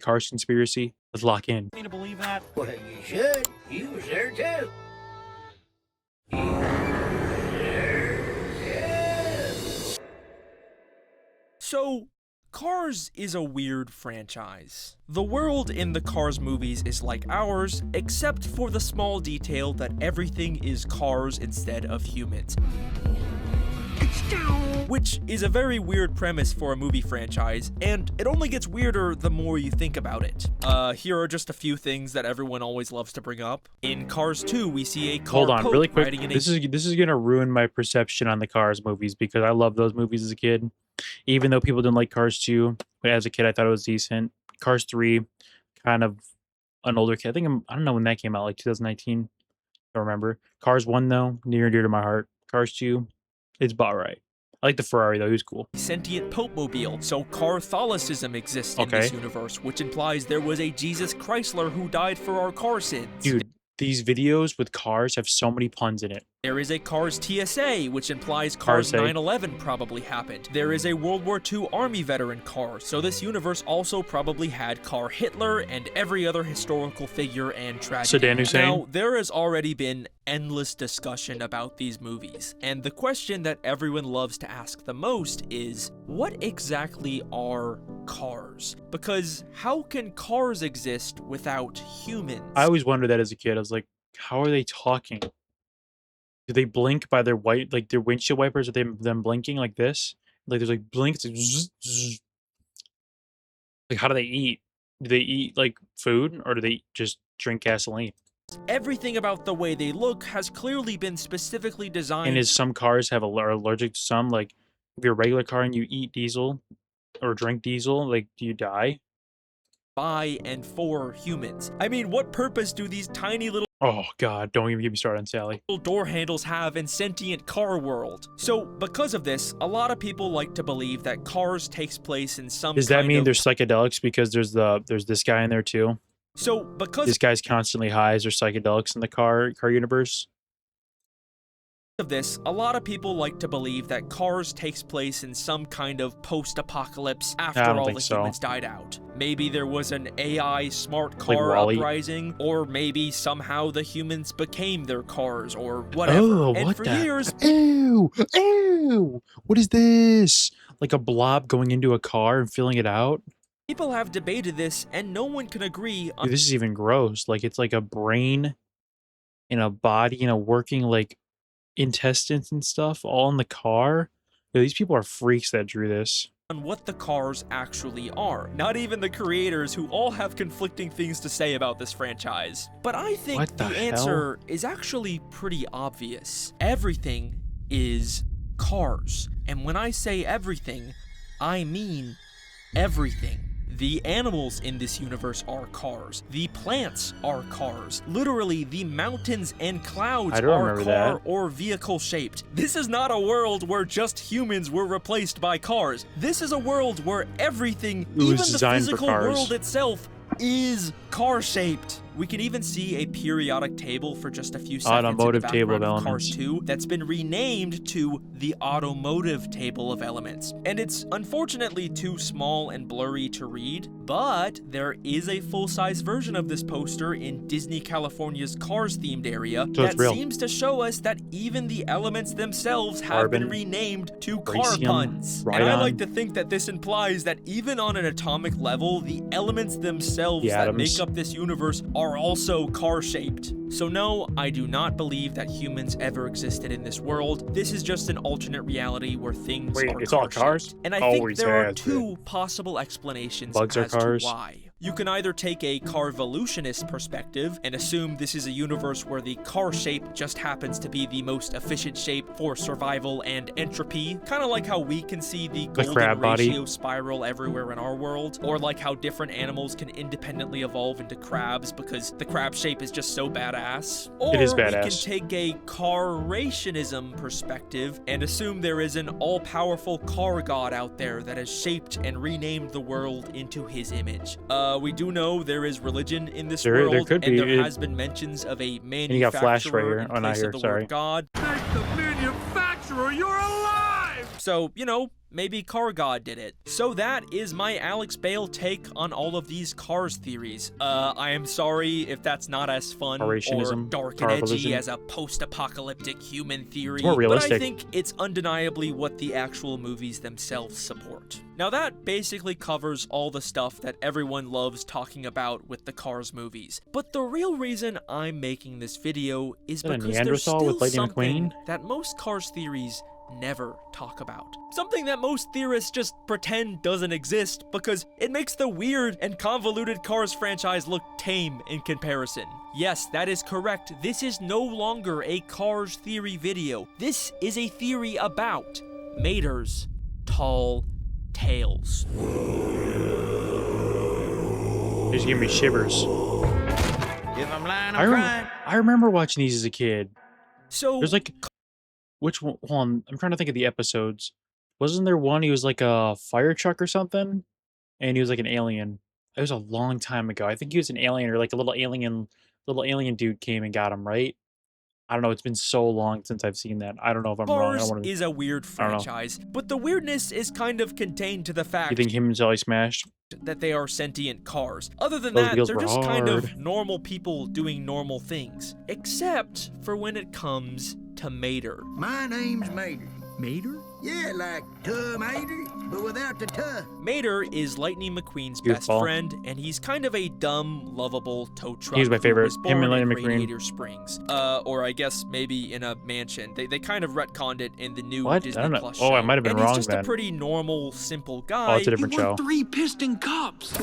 Cars conspiracy. Let's lock in. Me to believe that? Well, you should. He was there too. So, Cars is a weird franchise. The world in the Cars movies is like ours, except for the small detail that everything is cars instead of humans. Which is a very weird premise for a movie franchise, and it only gets weirder the more you think about it. Here are just a few things that everyone always loves to bring up. In Cars 2, we see a car Hold on, Pope really quick. riding in a This is gonna ruin my perception on the Cars movies because I love those movies as a kid. Even though people didn't like Cars 2, but as a kid I thought it was decent. Cars 3, kind of an older kid. I don't know when that came out, like 2019. I don't remember. Cars 1 though, near and dear to my heart. Cars 2, it's about right. I like the Ferrari though, he was cool. sentient Pope-mobile, so Catholicism exists in this universe, which implies there was a Jesus Chrysler who died for our car sins. Dude, these videos with cars have so many puns in it. There is a Cars TSA, which implies Cars 9/11 probably happened. There is a World War II Army veteran car, so this universe also probably had Car Hitler and every other historical figure and tragedy. Saddam Hussein. Now, there has already been endless discussion about these movies, and the question that everyone loves to ask the most is, what exactly are cars? Because how can cars exist without humans? I always wondered that as a kid. I was like, how are they talking? Do they blink by their their windshield wipers? Are they them blinking like this? Like there's like blinks. Like, zzz, zzz. Like how do they eat? Do they eat like food or do they just drink gasoline? Everything about the way they look has clearly been specifically designed. And is some cars are allergic to some? Like if you're a regular car and you eat diesel or drink diesel, like do you die? By and for humans. I mean, what purpose do these tiny little Oh god, don't even get me started on Sally. door handles have in sentient car world? So, because of this, a lot of people like to believe that Cars takes place in some Does that kind mean of... there's psychedelics because there's this guy in there too? So, because This guy's constantly high. Is there psychedelics in the car universe? of this, a lot of people like to believe that Cars takes place in some kind of post-apocalypse after don't all think the so. humans died out. Maybe there was an AI smart Like car WALL-E? uprising, or maybe somehow the humans became their cars, or whatever. Oh, and what for the? years, Ew! Ew! What is this? Like a blob going into a car and filling it out? people have debated this, and no one can agree on Dude, this is even gross. Like it's like a brain and a body and a working like intestines and stuff all in the car. Yo, these people are freaks that drew this. what the cars actually are. Not even the creators, who all have conflicting things to say about this franchise. But I think What the the answer is actually pretty obvious. Everything is cars. And when I say everything, I mean everything. The animals in this universe are cars. The plants are cars. Literally, the mountains and clouds I don't are remember car that. or vehicle shaped. This is not a world where just humans were replaced by cars. This is a world where everything, was even the designed for physical cars. world itself, is car shaped. We can even see a periodic table for just a few seconds Automotive in the table of background of Cars elements. 2 that's been renamed to the Automotive Table of Elements. And it's unfortunately too small and blurry to read, but there is a full-size version of this poster in Disney California's Cars themed area So it's that real. seems to show us that even the elements themselves have been Carbon, renamed to car Raytheon, puns. And I Rhydon. like to think that this implies that even on an atomic level, the elements themselves The that atoms. make up this universe are also car-shaped. So no, I do not believe that humans ever existed in this world. This is just an alternate reality where things Wait, are it's all car-shaped. cars? And I think Always there are has two possible explanations Bugs are as cars. to why. You can either take a carvolutionist perspective and assume this is a universe where the car shape just happens to be the most efficient shape for survival and entropy, kind of like how we can see the golden crab body. ratio spiral everywhere in our world, or like how different animals can independently evolve into crabs because the crab shape is just so badass. Or It is we can badass. take a carrationism perspective and assume there is an all-powerful car god out there that has shaped and renamed the world into his image. We do know there is religion in this There world, could and be. there has been mentions of a you got Flash right manufacturer here. in Oh, not place here, of the sorry. word God. Thank the manufacturer, you're alive! So, maybe Car God did it. So that is my Alex Bale take on all of these Cars theories. I am sorry if that's not as fun or Carationism, dark and edgy carbalism. as a post-apocalyptic human theory, more but I realistic. think it's undeniably what the actual movies themselves support. Now that basically covers all the stuff that everyone loves talking about with the Cars movies. But the real reason I'm making this video is that a because there's Neanderthal still with Lightning something McQueen? that most Cars theories never talk about. Something that most theorists just pretend doesn't exist because it makes the weird and convoluted Cars franchise look tame in comparison. Yes, that is correct. This is no longer a Cars theory video. This is a theory about Mater's tall tales. Just give me shivers. If I'm lying, I'm crying. I remember watching these as a kid. So There's like, which one? Hold on, I'm trying to think of the episodes. Wasn't there one? He was like a fire truck or something, and he was like an alien. It was a long time ago. I think he was an alien or like a little alien dude came and got him. Right? I don't know. It's been so long since I've seen that. I don't know if I'm wrong. I Cars don't want to. is a weird I don't know. franchise, but the weirdness is kind of contained to the You fact think him and Sally smashed? that they are sentient cars. Other than Those that, wheels they're were just kind of hard. normal people doing normal things. Except for when it comes to Mater. My name's Mater. Mater? Yeah, like Mater, but without the tuh. Mater is Lightning McQueen's Beautiful. best friend, and he's kind of a dumb, lovable tow truck. He's my who favorite. was Him born and Lightning in McQueen. Radiator Springs. Or I guess maybe in a mansion. They kind of retconned it in the new What? I Disney don't know. Plus Oh, show. I might have been and wrong he's just then. a pretty normal, simple guy. Oh, it's a different show. 3 piston cups.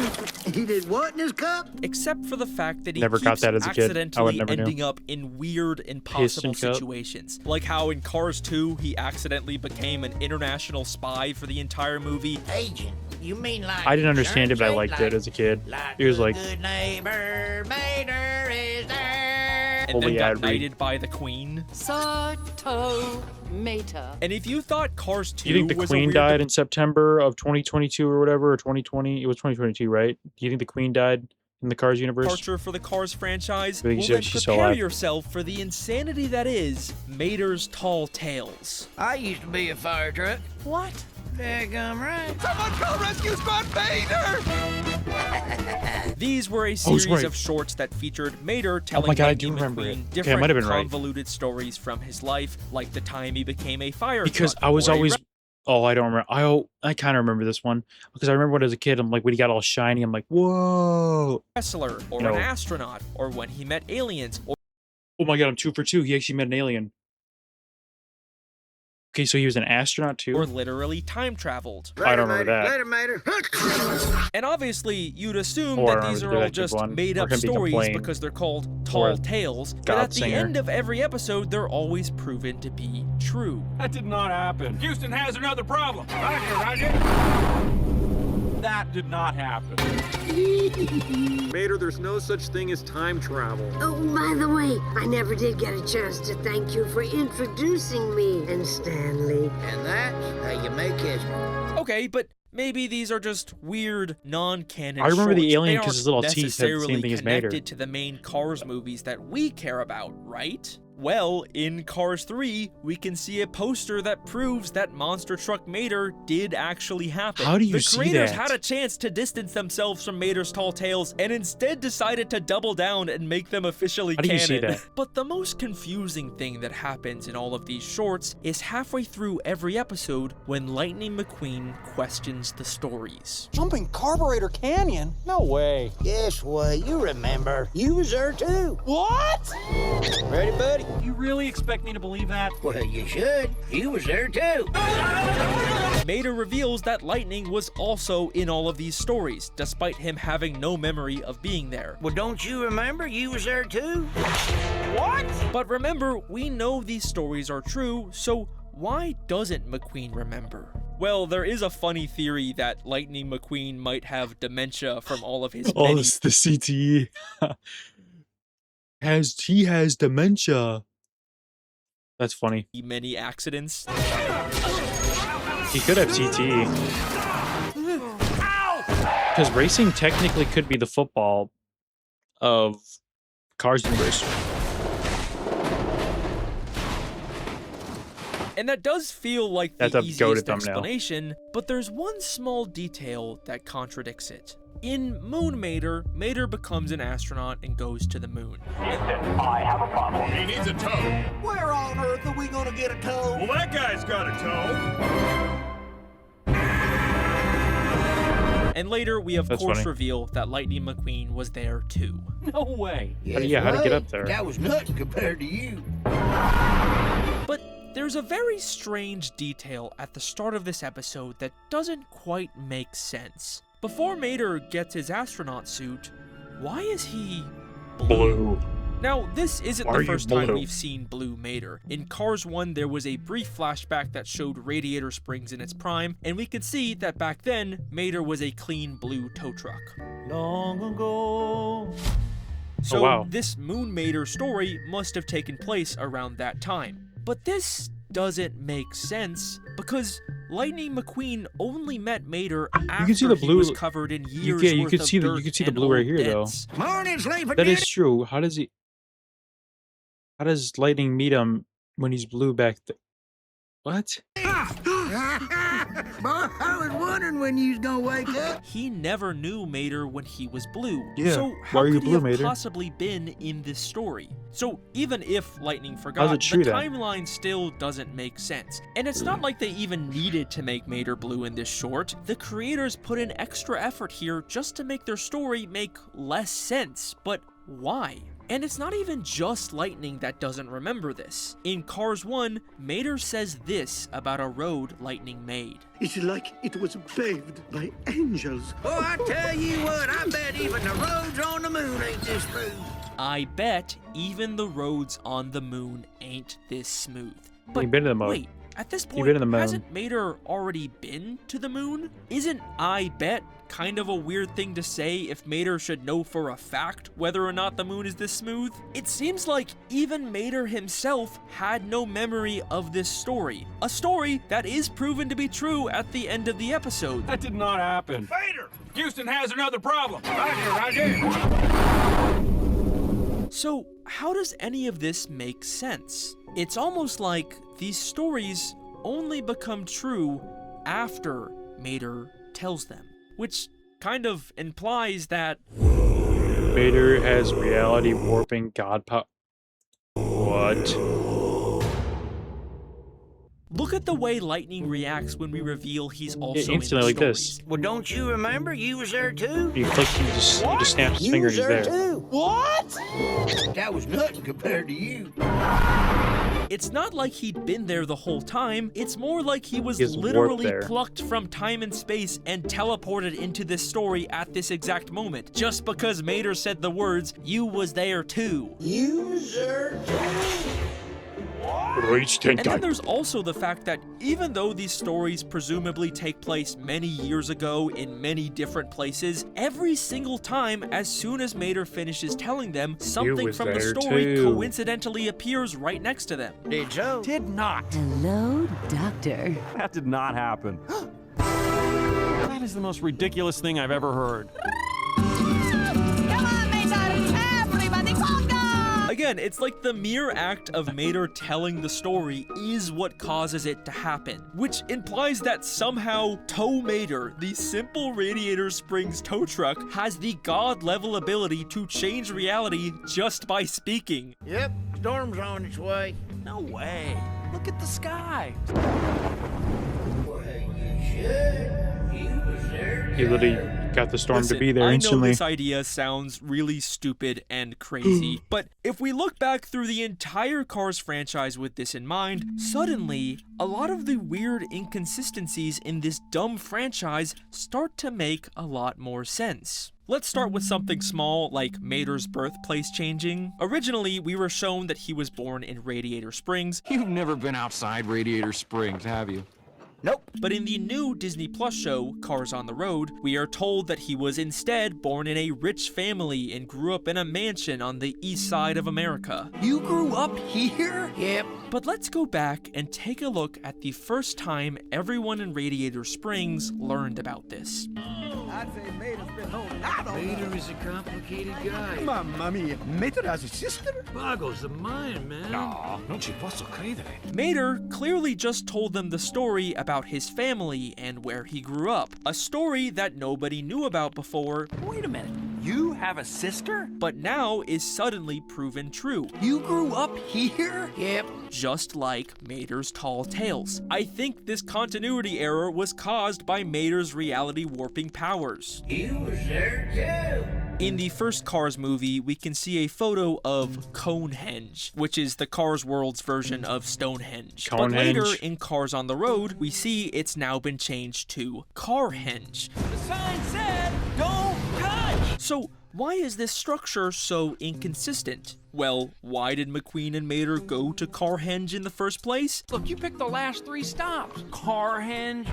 He did what in his cup? Except for the fact that he Never got keeps that as a kid. I would accidentally never knew. ending up in weird, impossible Piston cup. situations. Like how in Cars 2, he accidentally became an international spy for the entire movie. Agent. You mean like I didn't understand it, but I insurance liked it agent, as a kid. like He was a like, good neighbor, Mater is there. And then Holy got ad read. knighted by the Queen. Sato Mater. And if you thought Cars 2 Do you think the was a Queen weird died in September of 2022 or whatever, or 2020? It was 2022, right? Do you think the Queen died in the Cars universe? departure for the Cars franchise, I think well she- then she's still prepare alive. yourself for the insanity that is Mater's tall tales. I used to be a fire truck. What? Daggum right. Someone call Rescue Squad Vader! These were a series right. of shorts that featured Mater telling Oh my God, I Lightning do remember McQueen it. Okay, I different might have been right. convoluted stories from his life, like the time he became a fire Because truck I was or a always. Oh, I don't remember. I kind of remember this one because I remember when I was a kid. I'm like, when he got all shiny, I'm like, whoa! wrestler, or No. an astronaut, or when he met aliens, or Oh my God, I'm 2 for 2. He actually met an alien. Okay, so he was an astronaut too. literally time traveled. I don't remember that. Later, Mater. And obviously, you'd assume Or that these the are all detective just one, made or up him being stories complained. because they're called Or tall a tales, but God at the singer. end of every episode, they're always proven to be true. That did not happen. Houston has another problem. Roger, Roger. That did not happen. Mater, there's no such thing as time travel. Oh, by the way, I never did get a chance to thank you for introducing me and Stanley. And that's how you make history. Okay, but maybe these are just weird, non-canon I remember the shorts. alien They 'cause his aren't little teeth had the same necessarily thing as Mater. connected to the main Cars movies that we care about, right? Well, in Cars 3, we can see a poster that proves that Monster Truck Mater did actually happen. How do you the see creators that? had a chance to distance themselves from Mater's tall tales and instead decided to double down and make them officially How do you canon. see that? But the most confusing thing that happens in all of these shorts is halfway through every episode when Lightning McQueen questions the stories. Jumping Carburetor Canyon? No way. Guess what? You remember. You was there too. What? Ready, buddy? You really expect me to believe that? Well, you should. You was there too. Mater reveals that Lightning was also in all of these stories, despite him having no memory of being there. Well, don't you remember? You was there too. But remember, we know these stories are true, so why doesn't McQueen remember? Well, there is a funny theory that Lightning McQueen might have dementia from all of his Oh, many, this the CTE. He has dementia. That's funny. many accidents. He could have CTE. Because racing technically could be the football of Cars universe. And that does feel like That's the a goated easiest thumbnail. explanation, but there's one small detail that contradicts it. In Moon Mater, Mater becomes an astronaut and goes to the moon. I have a problem. He needs a tow. Where on earth are we gonna get a tow? Well, that guy's got a tow. And later, we of That's course funny. reveal that Lightning McQueen was there too. No way. How'd he get up there? That was nuts compared to you. But there's a very strange detail at the start of this episode that doesn't quite make sense. Before Mater gets his astronaut suit, why is he Blue. Now, this isn't Why the are you first time blue? we've seen Blue Mater. In Cars 1, there was a brief flashback that showed Radiator Springs in its prime, and we could see that back then, Mater was a clean blue tow truck. Long ago. So, wow. this Moon Mater story must have taken place around that time. But this doesn't make sense, because Lightning McQueen only met Mater after see the he blue- was covered in years you worth could of see the- dirt you could see the and blue right old here, though. dents. Morning, sleeping That is beauty. true. How does Lightning meet him when he's blue back there? What? Boy, I was wondering when you was gonna wake up. He never knew Mater when he was blue. Yeah, So why how are you could he blue, have Mater? possibly been in this story? So even if Lightning How's forgot, it true the then? timeline still doesn't make sense. And it's not like they even needed to make Mater blue in this short. The creators put in extra effort here just to make their story make less sense. But why? And it's not even just Lightning that doesn't remember this. In Cars 1, Mater says this about a road Lightning made. It's like it was paved by angels. Oh, I tell you what, I bet even the roads on the moon ain't this smooth. I bet even the roads on the moon ain't this smooth. But You've been to the moon. wait, at this You've point, been to the moon. hasn't Mater already been to the moon? Isn't I bet kind of a weird thing to say if Mater should know for a fact whether or not the moon is this smooth? It seems like even Mater himself had no memory of this story. A story that is proven to be true at the end of the episode. That did not happen. Vader! Houston has another problem. Roger. So, how does any of this make sense? It's almost like these stories only become true after Mater tells them, which kind of implies that Vader has reality warping god power. What? look at the way Lightning reacts when we reveal he's also in the instantly like this. stories. Well, don't you remember? You was there too. You click, he just snaps his You finger was and he's there there. too. What? That was nothing compared to you. It's not like he'd been there the whole time, it's more like he was He was warped literally there. plucked from time and space and teleported into this story at this exact moment, just because Mater said the words, "You was there too." You was there too. And then there's also the fact that even though these stories presumably take place many years ago in many different places, every single time, as soon as Mater finishes telling them, something was from the there story too. coincidentally appears right next to them. Did so? Did not. Hello, Doctor. That did not happen. That is the most ridiculous thing I've ever heard. Come on, Mater! Everybody conga! Again, it's like the mere act of Mater telling the story is what causes it to happen, which implies that somehow Tow Mater, the simple Radiator Springs tow truck, has the god-level ability to change reality just by speaking. Yep, storm's on its way. No way. Look at the sky. Well, you should. You was there He literally got the storm Listen, to be there I know instantly. this idea sounds really stupid and crazy, but if we look back through the entire Cars franchise with this in mind, suddenly, a lot of the weird inconsistencies in this dumb franchise start to make a lot more sense. Let's start with something small like Mater's birthplace changing. Originally, we were shown that he was born in Radiator Springs, You've never been outside Radiator Springs, have you? Nope. but in the new Disney Plus show, Cars on the Road, we are told that he was instead born in a rich family and grew up in a mansion on the east side of America. You grew up here? Yep. But let's go back and take a look at the first time everyone in Radiator Springs learned about this. I'd say Mater's been holding out on Mater is a complicated guy. Mamma mia, Mater has a sister? Boggles the mind, man. No, non ci posso credere. Mater clearly just told them the story about his family and where he grew up. A story that nobody knew about before, Wait a minute. You have a sister? but now is suddenly proven true. You grew up here? Yep. Just like Mater's tall tales. I think this continuity error was caused by Mater's reality warping powers. You was there too. In the first Cars movie, we can see a photo of Conehenge, which is the Cars World's version of Stonehenge. But later, Conehenge. in Cars on the Road, we see it's now been changed to Carhenge. The sign said, don't touch! So, why is this structure so inconsistent? Well, why did McQueen and Mater go to Carhenge in the first place? Look, you picked the last 3 stops. Carhenge.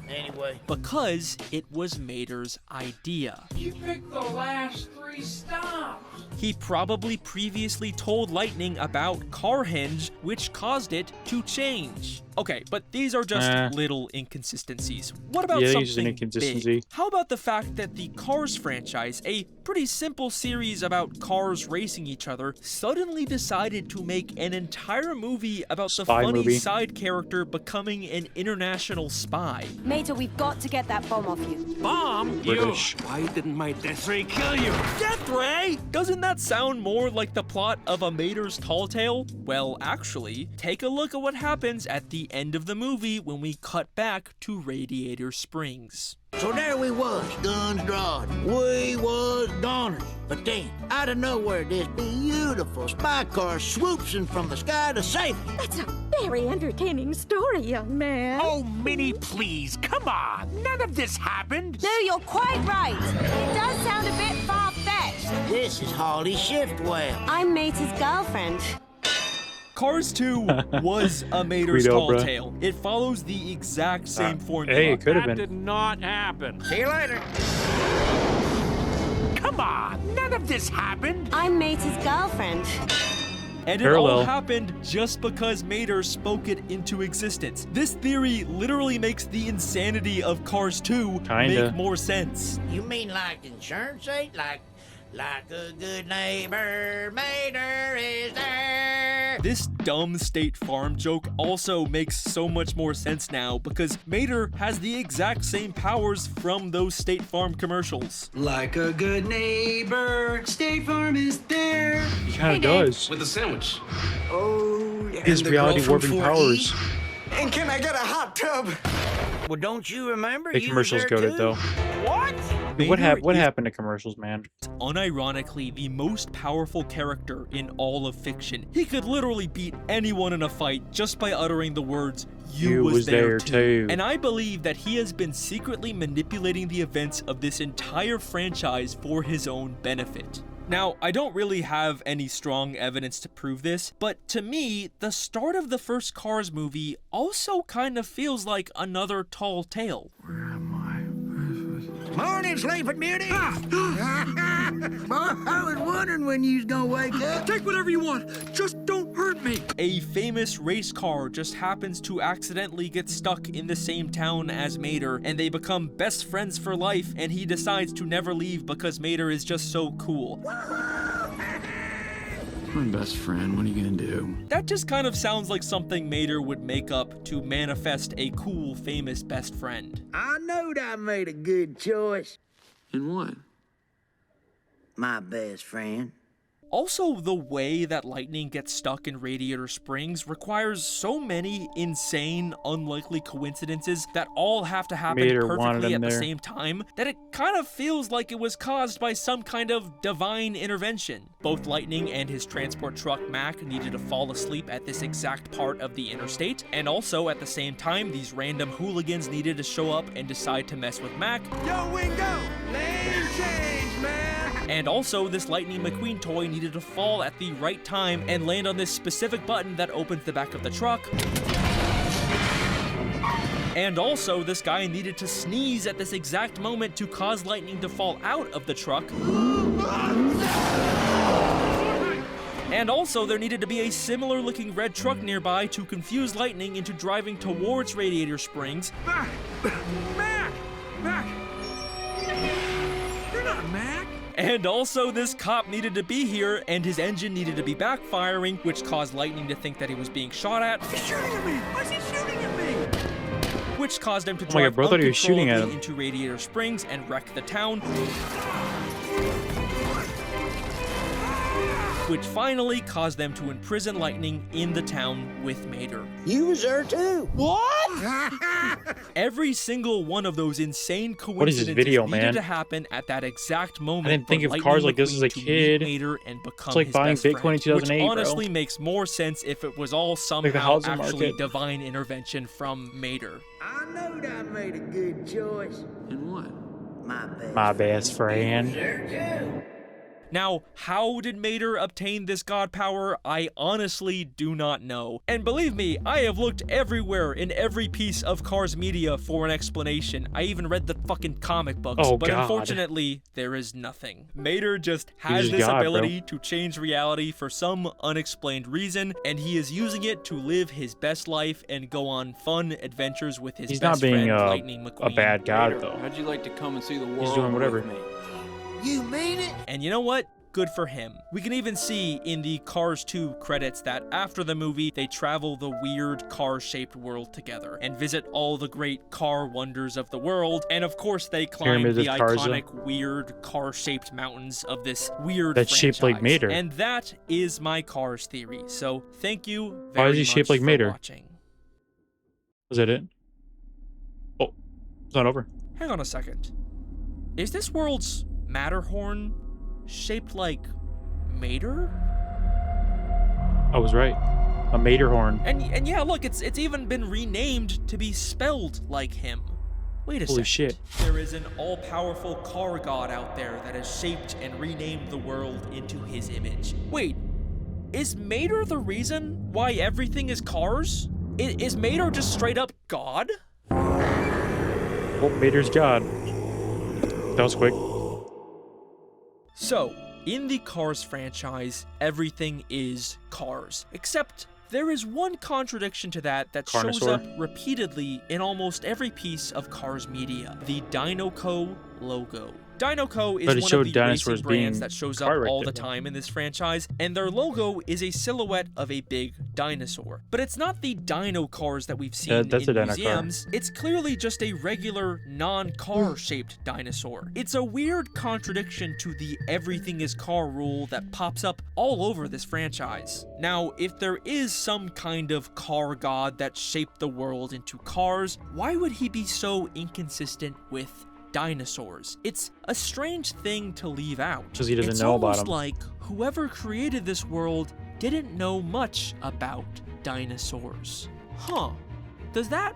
Anyway. Because it was Mater's idea. You picked the last 3 stops. He probably previously told Lightning about Carhenge, which caused it to change. Okay, but these are just little inconsistencies. What about Yeah, it's just an something inconsistency. big? How about the fact that the Cars franchise, a pretty simple series about cars racing each other, suddenly decided to make an entire movie about the Spy funny movie. side character becoming an international spy? Mater, we've got to get that bomb off you. Bomb? British. You. Why didn't my death ray kill you? Death Ray! Doesn't that sound more like the plot of a Mater's Tall Tale? Well, actually, take a look at what happens at the end of the movie when we cut back to Radiator Springs. So there we was, guns drawn. We was goners. But then, out of nowhere, this beautiful spy car swoops in from the sky to save us. That's a very entertaining story, young man. Oh, Minnie, please, come on. None of this happened. No, you're quite right. It does sound a bit far-fetched. This is Holly Shiftwell. I'm Mater's girlfriend. Cars 2 was a Mater's Guido, Tall bruh. Tale. It follows the exact same formula. Hey, it could have That been. did not happen. See you later. Come on, none of this happened. I'm Mater's girlfriend. And it all Parallel. happened just because Mater spoke it into existence. This theory literally makes the insanity of Cars 2 Kinda. make more sense. You mean like insurance rate? Like a good neighbor, Mater is there. This dumb State Farm joke also makes so much more sense now because Mater has the exact same powers from those State Farm commercials. Like a good neighbor, State Farm is there. He kind of does. With a sandwich. Oh, His reality warping powers. And can I get a hot tub? Well, don't you remember? The you commercials was there goaded too? though. What? What Mater is happened to commercials, man? unironically the most powerful character in all of fiction. He could literally beat anyone in a fight just by uttering the words, "You was there too." And I believe that he has been secretly manipulating the events of this entire franchise for his own benefit. Now, I don't really have any strong evidence to prove this, but to me, the start of the first Cars movie also kind of feels like another Tall Tale. Morning, Sleeping Beauty. Boy, I was wondering when you was gonna wake up. Take whatever you want. Just don't hurt me. A famous race car just happens to accidentally get stuck in the same town as Mater, and they become best friends for life, and he decides to never leave because Mater is just so cool. My best friend, what are you gonna do? That just kind of sounds like something Mater would make up to manifest a cool, famous best friend. I knowed I made a good choice. And what? My best friend. Also, the way that Lightning gets stuck in Radiator Springs requires so many insane, unlikely coincidences that all have to happen Mater wanted perfectly him at the there. same time that it kind of feels like it was caused by some kind of divine intervention. Both Lightning and his transport truck Mac needed to fall asleep at this exact part of the interstate, and also at the same time, these random hooligans needed to show up and decide to mess with Mac. Yo, Wingo, lane change, man. And also, this Lightning McQueen toy needed to fall at the right time and land on this specific button that opens the back of the truck. And also, this guy needed to sneeze at this exact moment to cause Lightning to fall out of the truck. And also, there needed to be a similar looking red truck nearby to confuse Lightning into driving towards Radiator Springs. Mac! And also, this cop needed to be here, and his engine needed to be backfiring, which caused Lightning to think that he was being shot at. He's shooting at me! Why is he shooting at me? Which caused him to my God, drive bro, I thought he was shooting at uncontrollably him. into Radiator Springs and wreck the town. Which finally caused them to imprison Lightning in the town with Mater. You was there too. What? Every single one of those insane coincidences What is this video, needed man? to happen at that exact moment. I didn't think for of Lightning cars like this as a McQueen to meet kid. Mater and become like his buying best Bitcoin friend, in 2008, which bro. honestly makes more sense if it was all the somehow housing actually market. divine intervention from Mater. I knowed I made a good choice. And what? My My best friend. Sure too. Now, how did Mater obtain this god power? I honestly do not know. And believe me, I have looked everywhere in every piece of Cars media for an explanation. I even read the fucking comic books, Oh, but God. unfortunately, there is nothing. Mater just has He's this God, ability to change reality for some unexplained reason, and he is using it to live his best life and go on fun adventures with his He's best not being friend, a Lightning McQueen. bad god, though. How'd you like to come and see the world? He's doing whatever. with me? You mean it? And you know what? Good for him. We can even see in the Cars 2 credits that after the movie, they travel the weird car-shaped world together and visit all the great car wonders of the world. And of course, they climb Pyramid the of Karza. iconic weird car-shaped mountains of this weird That's shaped like franchise. Mater. And that is my Cars theory. So thank you Why very is he much shaped like for Mater? watching. Was that it? Oh, it's not over. Hang on a second. Is this world's Matterhorn shaped like Mater? I was right. A Materhorn. And yeah, look, it's even been renamed to be spelled like him. Wait a Holy second. shit. There is an all-powerful car god out there that has shaped and renamed the world into his image. Wait, is Mater the reason why everything is cars? Is Mater just straight up God? Oh, Mater's god. That was quick. So, in the Cars franchise, everything is cars. Except, there is one contradiction to that shows Carnosaur. up repeatedly in almost every piece of Cars media. The Dinoco logo. Dinoco is But it one showed of the dinosaurs racing brands being that shows car up all the wrecked. time in this franchise, and their logo is a silhouette of a big dinosaur. But it's not the dino cars that we've seen that's in a dino car. museums. It's clearly just a regular, non-car shaped dinosaur. It's a weird contradiction to the everything is car rule that pops up all over this franchise. Now, if there is some kind of car god that shaped the world into cars, why would he be so inconsistent with dinosaurs? It's a strange thing to leave out. 'Cause he doesn't It's know about almost them. like whoever created this world didn't know much about dinosaurs. Huh. Does that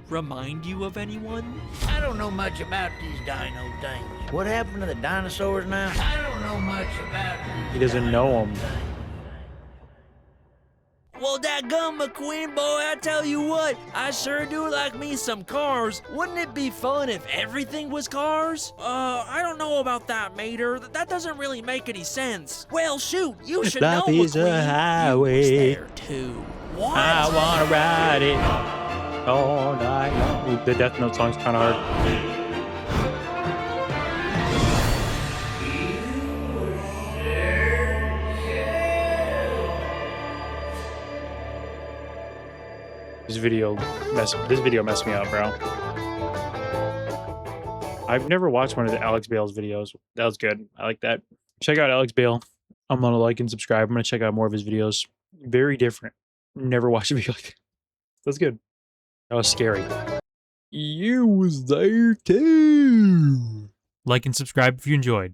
remind you of anyone? I don't know much about these dino things. What happened to the dinosaurs now? I don't know much about these. He doesn't know him. Well, dadgum, McQueen boy, I tell you what, I sure do like me some cars. Wouldn't it be fun if everything was cars? I don't know about that, Mater. That doesn't really make any sense. Well, shoot, you should know, Life is a McQueen. You highway. was there too. What? I wanna ride it all night long. Ooh, the Death Note song's kind of hard. This video messed me up, bro. I've never watched one of the Alex Bale's videos. That was good. I like that. Check out Alex Bale. I'm gonna like and subscribe. I'm gonna check out more of his videos. Very different. Never watched a video like that. That's good. That was scary. You was there too. Like and subscribe if you enjoyed.